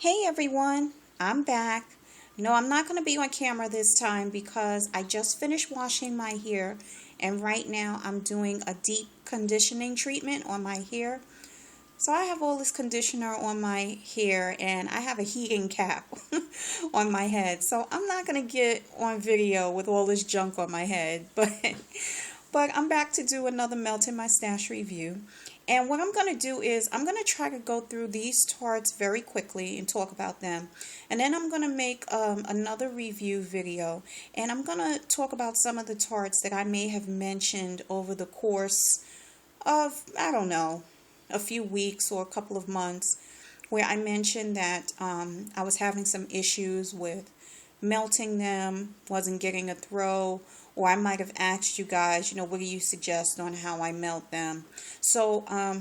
Hey everyone, I'm back. No, I'm not going to be on camera this time because I just finished washing my hair and right now I'm doing a deep conditioning treatment on my hair. So I have all this conditioner on my hair and I have a heating cap on my head. So I'm not going to get on video with all this junk on my head, but I'm back to do another Melt in My Stash review. And what I'm going to do is I'm going to try to go through these tarts very quickly and talk about them. And then I'm going to make another review video. And I'm going to talk about some of the tarts that I may have mentioned over the course of, I don't know, a few weeks or a couple of months, where I mentioned that I was having some issues with melting them, wasn't getting a throw, or I might have asked you guys, what do you suggest on how I melt them? So I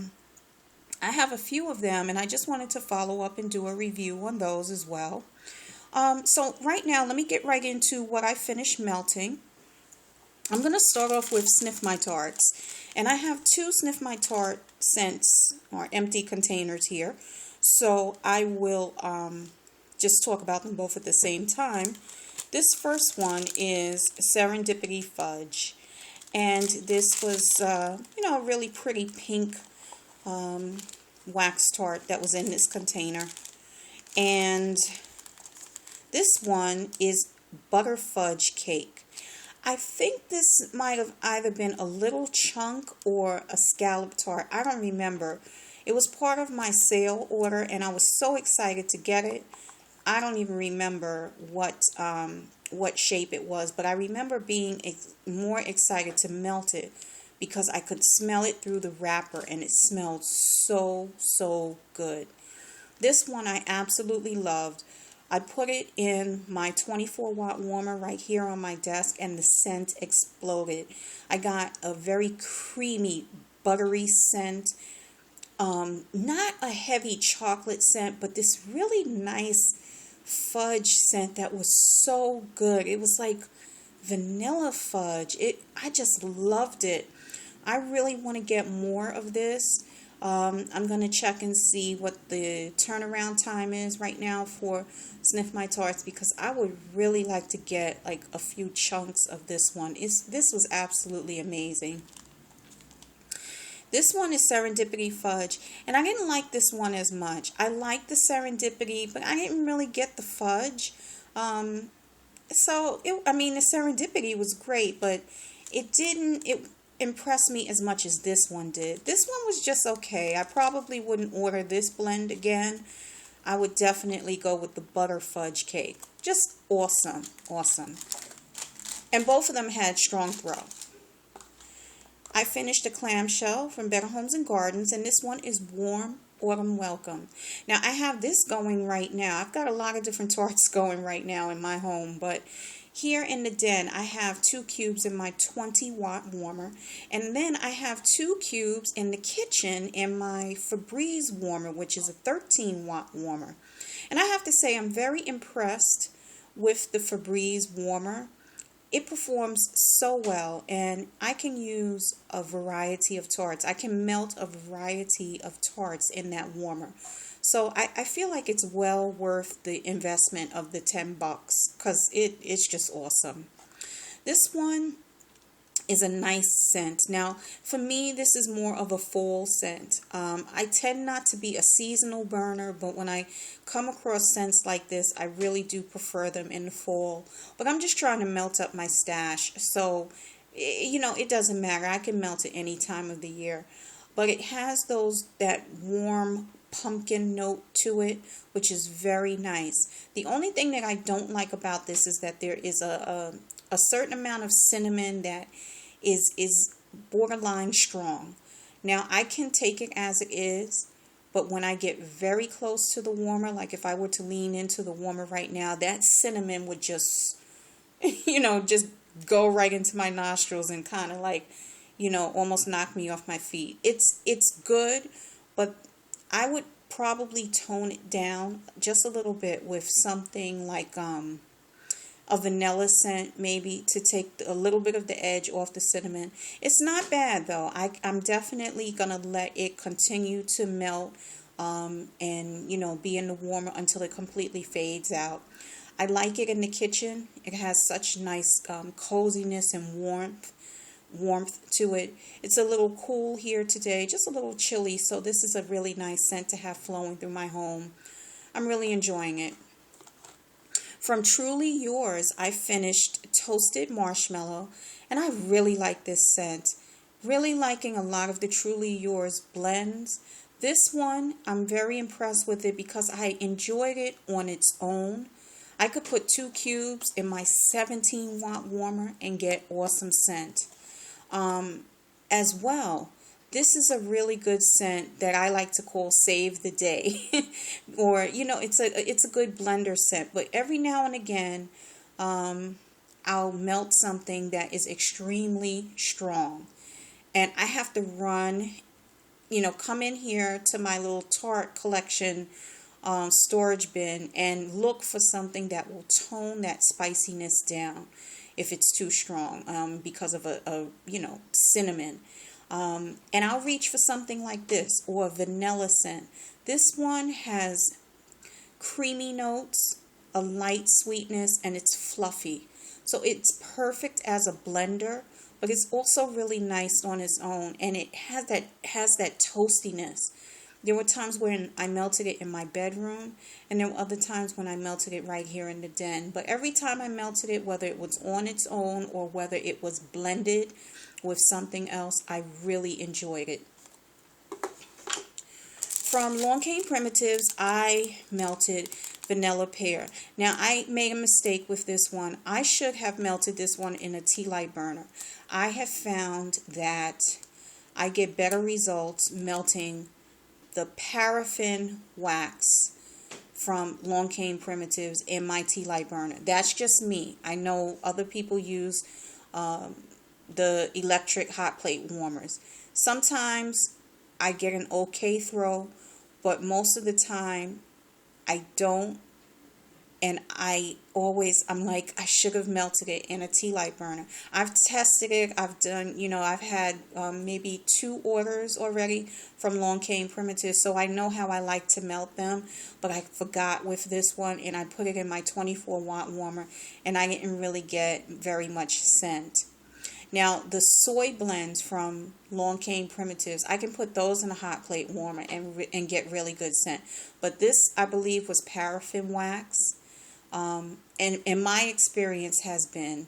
have a few of them, and I just wanted to follow up and do a review on those as well. So right now, let me get right into what I finished melting. I'm going to start off with Sniff My Tarts. And I have two Sniff My Tart scents, or empty containers here. So I will just talk about them both at the same time. This first one is Serendipity Fudge. And this was, a really pretty pink wax tart that was in this container. And this one is Butter Fudge Cake. I think this might have either been a little chunk or a scallop tart. I don't remember. It was part of my sale order, and I was so excited to get it. I don't even remember what shape it was, but I remember being more excited to melt it because I could smell it through the wrapper, and it smelled so good. This one I absolutely loved. I put it in my 24-watt warmer right here on my desk, and the scent exploded. I got a very creamy, buttery scent. Not a heavy chocolate scent, but this really nice fudge scent that was so good. It was like vanilla fudge. I just loved it. I really want to get more of this. I'm going to check and see what the turnaround time is right now for Sniff My Tarts, because I would really like to get like a few chunks of this one. This was absolutely amazing. This one is Serendipity Fudge, and I didn't like this one as much. I liked the Serendipity, but I didn't really get the fudge. The Serendipity was great, but it didn't impress me as much as this one did. This one was just okay. I probably wouldn't order this blend again. I would definitely go with the Butter Fudge Cake. Just awesome. And both of them had strong throw. I finished a clamshell from Better Homes and Gardens, and this one is Warm Autumn Welcome. Now, I have this going right now. I've got a lot of different tarts going right now in my home, but here in the den, I have 2 cubes in my 20-watt warmer, and then I have 2 cubes in the kitchen in my Febreze warmer, which is a 13-watt warmer. And I have to say, I'm very impressed with the Febreze warmer. It performs so well, and I can use a variety of tarts. I can melt a variety of tarts in that warmer. So I feel like it's well worth the investment of the $10 because it's just awesome. This one is a nice scent. Now, for me, this is more of a fall scent. I tend not to be a seasonal burner, but when I come across scents like this, I really do prefer them in the fall. But I'm just trying to melt up my stash, so, it doesn't matter. I can melt it any time of the year. But it has that warm pumpkin note to it, which is very nice. The only thing that I don't like about this is that there is a certain amount of cinnamon that is borderline strong. Now, I can take it as it is, but when I get very close to the warmer, like if I were to lean into the warmer right now, that cinnamon would just, just go right into my nostrils and kind of like, almost knock me off my feet. It's good, but I would probably tone it down just a little bit with something like a vanilla scent, maybe, to take a little bit of the edge off the cinnamon. It's not bad, though. I'm definitely going to let it continue to melt and, be in the warmer until it completely fades out. I like it in the kitchen. It has such nice coziness and warmth to it. It's a little cool here today, just a little chilly, so this is a really nice scent to have flowing through my home. I'm really enjoying it. From Truley Yours, I finished Toasted Marshmallow, and I really like this scent. Really liking a lot of the Truley Yours blends. This one, I'm very impressed with it because I enjoyed it on its own. I could put 2 cubes in my 17-watt warmer and get awesome scent. As well, this is a really good scent that I like to call Save the Day. Or, it's a good blender scent. But every now and again, I'll melt something that is extremely strong. And I have to run, come in here to my little tart collection storage bin and look for something that will tone that spiciness down if it's too strong because of a cinnamon. And I'll reach for something like this or a vanilla scent. This one has creamy notes, a light sweetness, and it's fluffy. So it's perfect as a blender, but it's also really nice on its own, and it has that toastiness. There were times when I melted it in my bedroom, and there were other times when I melted it right here in the den. But every time I melted it, whether it was on its own or whether it was blended with something else, I really enjoyed it. From Long Cane Primitives, I melted Vanilla Pear. Now, I made a mistake with this one. I should have melted this one in a tea light burner. I have found that I get better results melting the paraffin wax from Long Cane Primitives in my tea light burner. That's just me. I know other people use the electric hot plate warmers. Sometimes I get an okay throw, but most of the time I don't. And I'm like, I should have melted it in a tea light burner. I've tested it. I've done, I've had maybe 2 orders already from Long Cane Primitives, so I know how I like to melt them. But I forgot with this one, and I put it in my 24-watt warmer, and I didn't really get very much scent. Now, the soy blends from Long Cane Primitives, I can put those in a hot plate warmer and get really good scent. But this, I believe, was paraffin wax. And my experience has been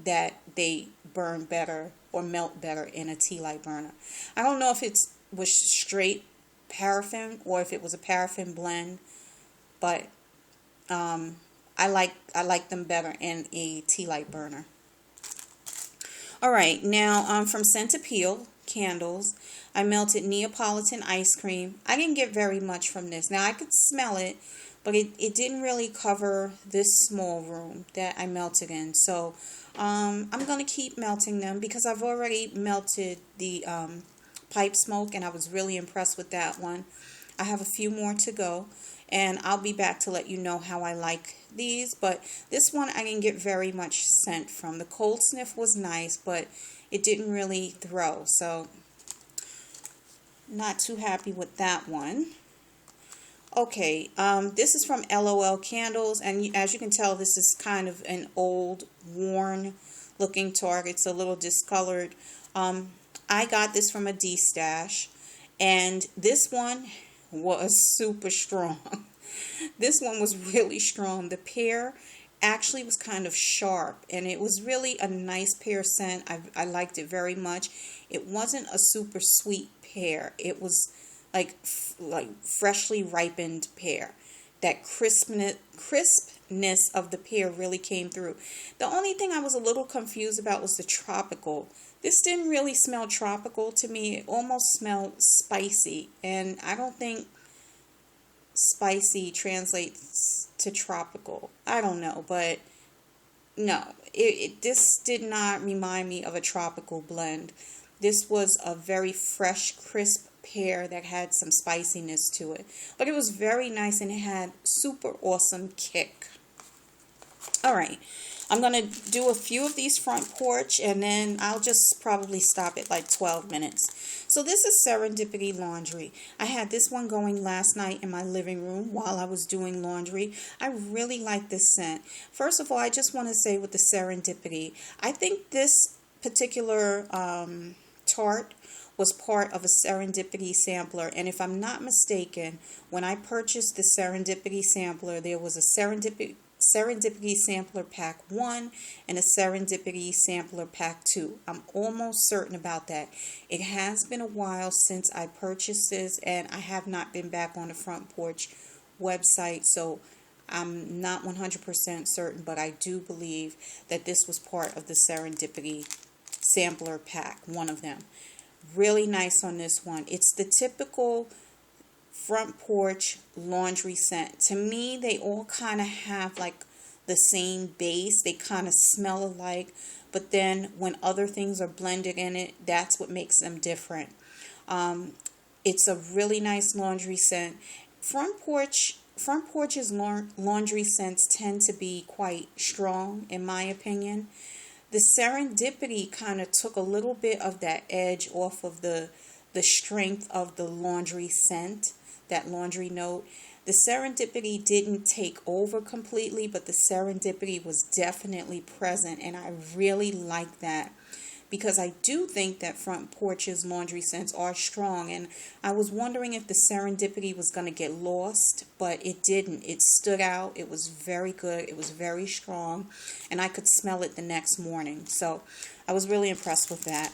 that they burn better or melt better in a tea light burner. I don't know if it was straight paraffin or if it was a paraffin blend, but I like them better in a tea light burner. All right, now from Scent Appeal candles, I melted Neapolitan Ice Cream. I didn't get very much from this. Now I could smell it, but it didn't really cover this small room that I melted in. So I'm going to keep melting them because I've already melted the pipe smoke, and I was really impressed with that one. I have a few more to go, and I'll be back to let you know how I like these. But this one I didn't get very much scent from. The cold sniff was nice, but it didn't really throw. So not too happy with that one. Okay, this is from LOL Candles, and as you can tell, this is kind of an old, worn-looking Target. It's a little discolored. I got this from a D-stash, and this one was super strong. This one was really strong. The pear actually was kind of sharp, and it was really a nice pear scent. I liked it very much. It wasn't a super sweet pear. It was like freshly ripened pear. That crispness of the pear really came through. The only thing I was a little confused about was the tropical. This didn't really smell tropical to me. It almost smelled spicy, and I don't think spicy translates to tropical. I don't know, but no, this did not remind me of a tropical blend. This was a very fresh, crisp pear that had some spiciness to it. But it was very nice, and it had super awesome kick. Alright, I'm going to do a few of these front porch, and then I'll just probably stop at like 12 minutes. So this is Serendipity Laundry. I had this one going last night in my living room while I was doing laundry. I really like this scent. First of all, I just want to say with the Serendipity, I think this particular tart was part of a Serendipity sampler, and if I'm not mistaken, when I purchased the Serendipity sampler, there was a Serendipity Sampler Pack 1 and a Serendipity Sampler Pack 2. I'm almost certain about that. It has been a while since I purchased this, and I have not been back on the Front Porch website, so I'm not 100% certain, but I do believe that this was part of the Serendipity Sampler Pack, one of them. Really nice on this one. It's the typical front porch laundry scent. To me, they all kind of have like the same base. They kind of smell alike, but then when other things are blended in it, that's what makes them different. It's a really nice laundry scent. Front porch's laundry scents tend to be quite strong, in my opinion. The Serendipity kind of took a little bit of that edge off of the strength of the laundry scent, that laundry note. The Serendipity didn't take over completely, but the Serendipity was definitely present, and I really like that because I do think that Front Porch's laundry scents are strong, and I was wondering if the Serendipity was going to get lost, but it didn't. It stood out. It was very good. It was very strong, and I could smell it the next morning, so I was really impressed with that.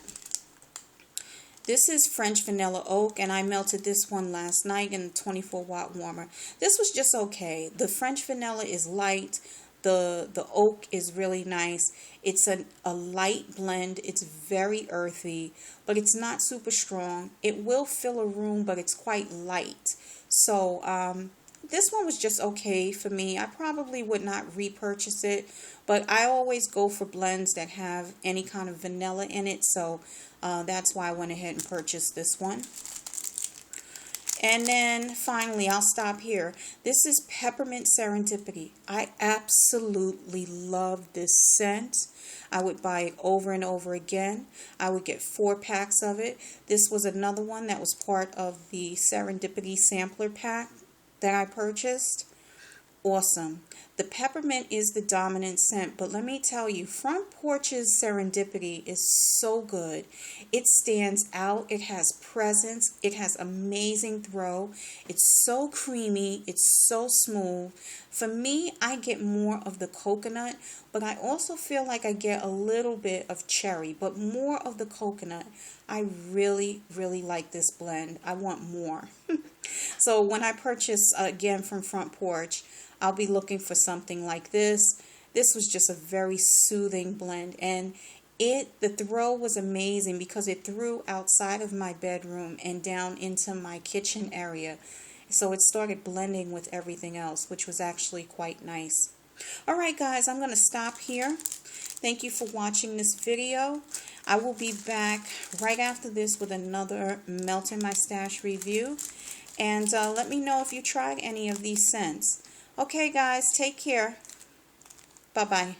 This is French Vanilla Oak, and I melted this one last night in a 24-watt warmer. This was just okay. The French Vanilla is light. The oak is really nice. It's a light blend. It's very earthy, but it's not super strong. It will fill a room, but it's quite light. So this one was just okay for me. I probably would not repurchase it, but I always go for blends that have any kind of vanilla in it, so that's why I went ahead and purchased this one. And then finally, I'll stop here. This is Peppermint Serendipity. I absolutely love this scent. I would buy it over and over again. I would get 4 packs of it. This was another one that was part of the Serendipity Sampler Pack that I purchased. Awesome. The peppermint is the dominant scent, but let me tell you, Front Porch's Serendipity is so good. It stands out. It has presence. It has amazing throw. It's so creamy. It's so smooth. For me, I get more of the coconut, but I also feel like I get a little bit of cherry, but more of the coconut. I really, really like this blend. I want more. So when I purchase again from Front Porch, I'll be looking for something like this. This was just a very soothing blend, and the throw was amazing because it threw outside of my bedroom and down into my kitchen area. So it started blending with everything else, which was actually quite nice. Alright guys, I'm going to stop here. Thank you for watching this video. I will be back right after this with another Melt in My Stash review. And let me know if you tried any of these scents. Okay guys, take care. Bye-bye.